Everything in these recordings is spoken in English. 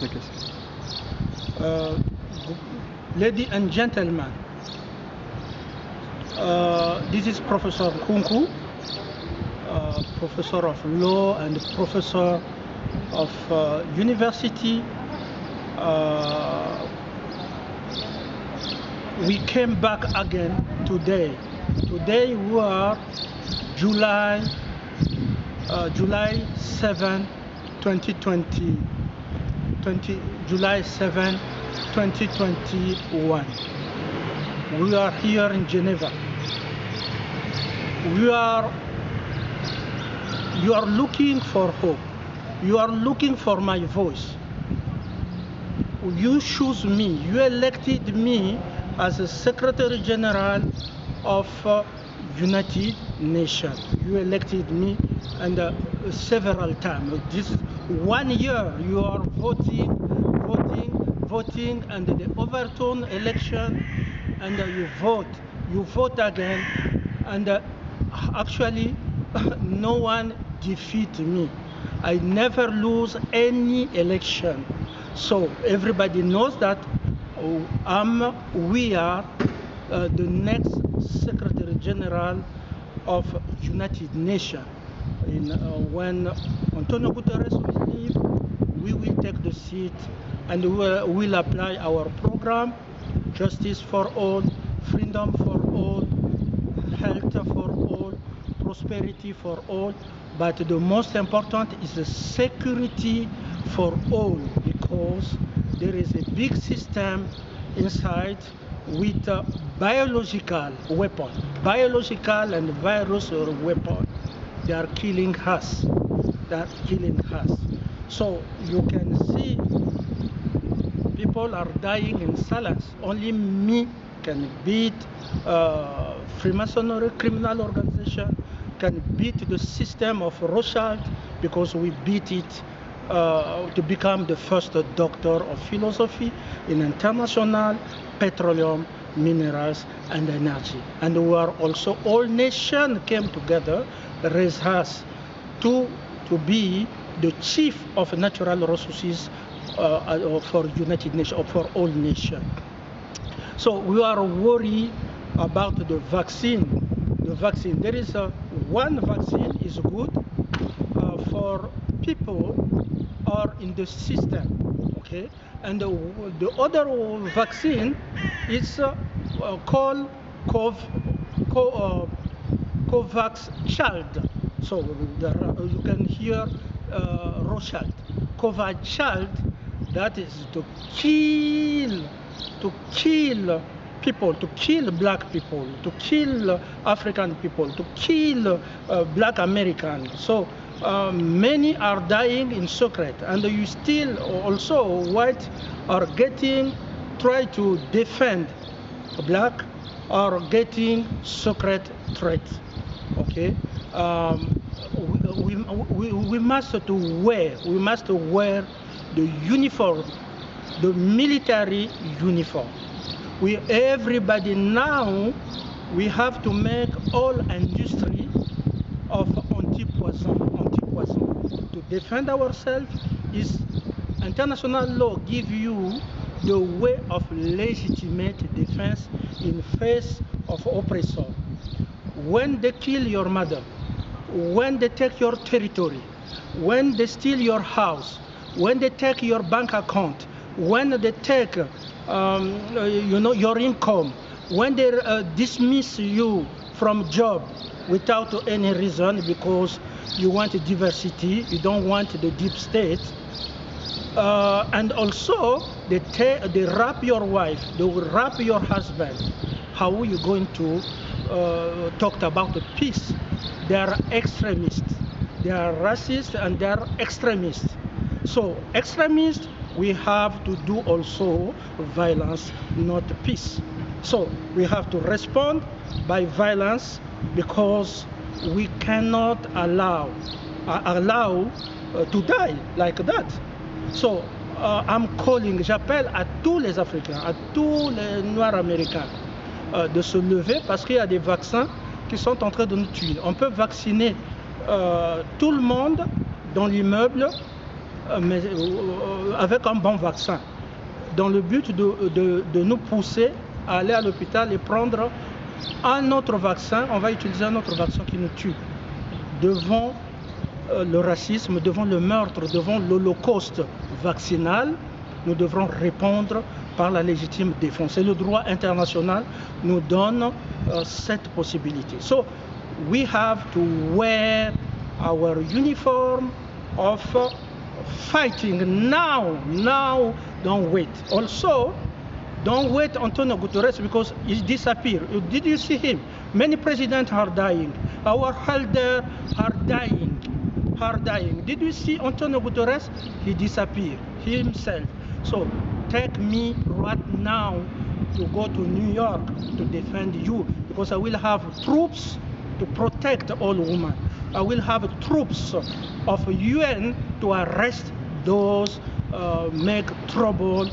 la question. Ladies and gentlemen, this is Professor Kunku, professor of law and professor of university. We came back again today. Today we are July 7, 2020. July 7, 2021. We are here in Geneva. You are looking for hope. You are looking for my voice. You choose me. You elected me as a Secretary General of United Nations. You elected me and several times. This 1 year you are voting, and the overturn election, and you vote again, and actually no one defeat me. I never lose any election. So everybody knows that we are the next Secretary General of United Nations. When Antonio Guterres will leave, we will take the seat and we will apply our program: justice for all, freedom for all, health for all, prosperity for all. But the most important is the security for all, because there is a big system inside with biological weapon, biological and virus weapon. They are killing us. So you can see people are dying in silence. Only me can beat Freemasonry criminal organization, can beat the system of Rothschild, because we beat it to become the first doctor of philosophy in international petroleum, minerals, and energy. And we are also, all nations came together, raised us to be the chief of natural resources for United Nations, or for all nations. So we are worried about the vaccine. There is one vaccine is good for people are in the system, okay? And the other vaccine is called COVAX Child. So you can hear Rothschild. COVAX Child, that is to kill people, to kill black people, to kill African people, to kill black Americans. So many are dying in secret, and you still also white are try to defend black, are getting secret threats. Okay, we must wear the uniform, the military uniform. Everybody now, we have to make all industry of anti-poison. To defend ourselves is international law give you the way of legitimate defense in face of oppressor. When they kill your mother, when they take your territory, when they steal your house, when they take your bank account, when they take your income, when they dismiss you from job without any reason, because you want diversity, you don't want the deep state, and also they rape your wife, they will rape your husband. How are you going to talk about peace? They are extremists, they are racist, and they are extremists. So extremists, we have to do also violence, not peace. So we have to respond by violence, because we cannot allow to die like that. So j'appelle à tous les Africains, à tous les Noirs américains de se lever, parce qu'il y a des vaccins qui sont en train de nous tuer. On peut vacciner tout le monde dans l'immeuble avec un bon vaccin, dans le but de nous pousser à aller à l'hôpital et prendre un autre vaccin. On va utiliser un autre vaccin qui nous tue. Devant le racisme, devant le meurtre, devant l'holocauste vaccinal, nous devrons répondre par la légitime défense. Et le droit international nous donne cette possibilité. So we have to wear our uniform of fighting now. Don't wait. Also, don't wait Antonio Guterres because he disappeared. Did you see him? Many presidents are dying. Our elders are dying. Did you see Antonio Guterres? He disappeared himself. So take me right now to go to New York to defend you, because I will have troops to protect all women. I will have troops of UN to arrest those make trouble,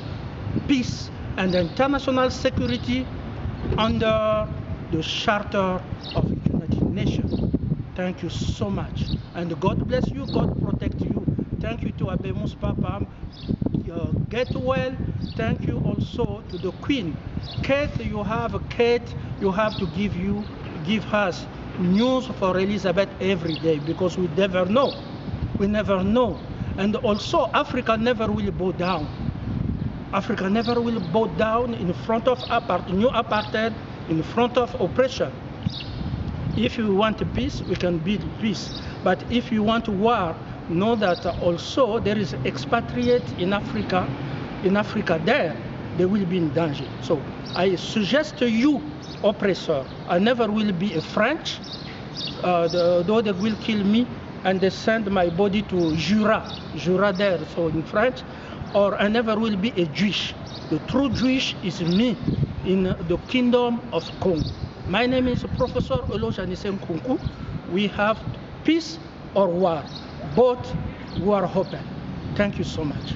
peace and international security under the Charter of United Nations. Thank you so much. And God bless you, God protect you. Thank you to Abemus Papa. Get well. Thank you also to the Queen. Kate, you have to give us news for Elizabeth every day, because we never know. And also Africa never will bow down. Africa never will bow down in front of new apartheid, in front of oppression. If you want peace, we can build peace. But if you want war, know that also there is expatriate in Africa there, they will be in danger. So I suggest to you, oppressor, I never will be a French, though they will kill me and they send my body to Jura there, so in French, or I never will be a Jewish. The true Jewish is me in the kingdom of Congo. My name is Professor Olojanise Nkunku. We have peace or war. Both we are open. Thank you so much.